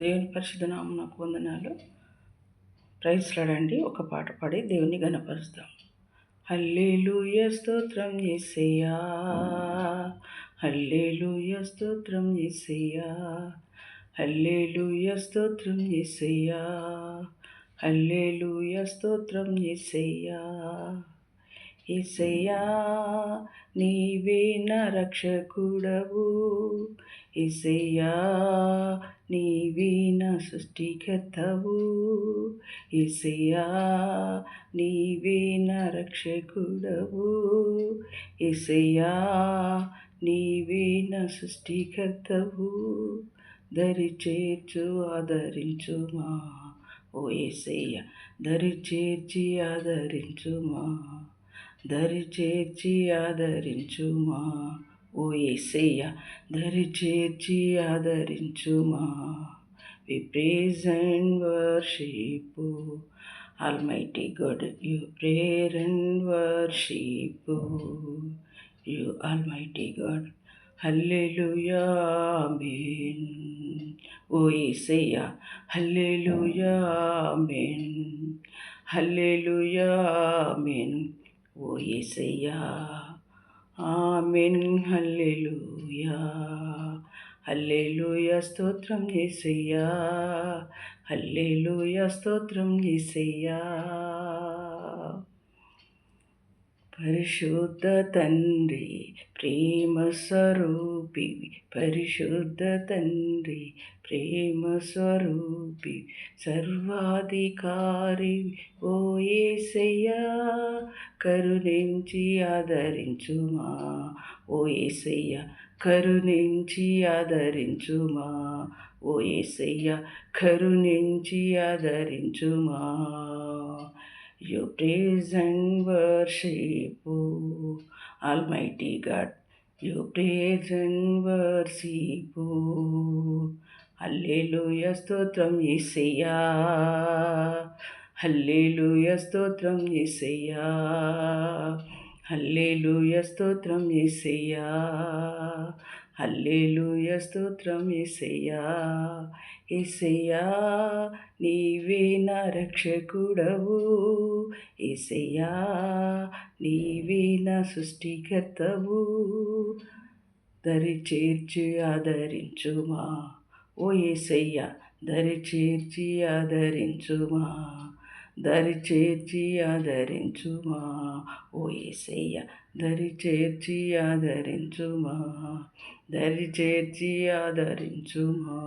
దేవుని పరిశుద్ధ నామమునకు వందనాలు. ప్రైజ్ లాడండి. ఒక పాట పాడి దేవుని గణపరుస్తాం. హల్లెలూయా స్తోత్రం యేసయ్యా, హల్లెలూయా స్తోత్రం యేసయ్యా, హల్లెలూయా స్తోత్రం యేసయ్యా, హల్లెలూయా స్తోత్రం యేసయ్యా. యేసయ్యా నీవే నా రక్షకుడవు, యేసయ్యా నీవే నా సృష్టికర్తవు, యేసయ్యా నీవే నా రక్షకుడవు, యేసయ్యా నీవే నా సృష్టికర్తవు. దరి చేర్చు ఆదరించుమా ఓ యేసయ్యా, దరి చేర్చి ఆదరించుమా, దరి చేర్చి ఆదరించుమా ఓ యేసయ్యా, దరి చేర్చి ఆదరించుమా. We praise and worship Almighty God, you prayer and worship you Almighty God. Hallelujah, amen. O Yesayya, hallelujah, amen. Hallelujah, amen. O Yesayya, amen. హల్లెలూయా, హల్లెలూయా స్తోత్రం యేసయ్యా, హల్లెలూయా స్తోత్రం యేసయ్యా. పరిశుద్ధ తండ్రి ప్రేమ స్వరూపివి, పరిశుద్ధ తండ్రి ప్రేమ స్వరూపి, సర్వాధికారి ఓ యేసయ్యా, కరుణించి ఆదరించుమా ఓ యేసయ్యా, కరుణించి ఆదరించుమా ఓ యేసయ్యా, కరుణించి ఆదరించుమా. You praise and worship Almighty God, you praise and worship. హల్లెలూయా స్తోత్రం యేసయ్యా, హల్లెలూయా స్తోత్రం యేసయ్యా, హల్లెలూయా స్తోత్రం యేసయ్యా, హల్లెలూయా స్తోత్రం యేసయ్యా. యేసయ్యా నీవే నా రక్షకుడవు, యేసయ్యా నీవే నా సృష్టికర్తవు, దరి చేర్చి ఆదరించుమా ఓ యేసయ్యా, దరి చేర్చి ఆదరించుమా, దరి చేర్చి ఆదరించుమా ఓ యేసయ్యా, దరి చేర్చి ఆదరించుమా, దరి చేర్చి ఆదరించుమా.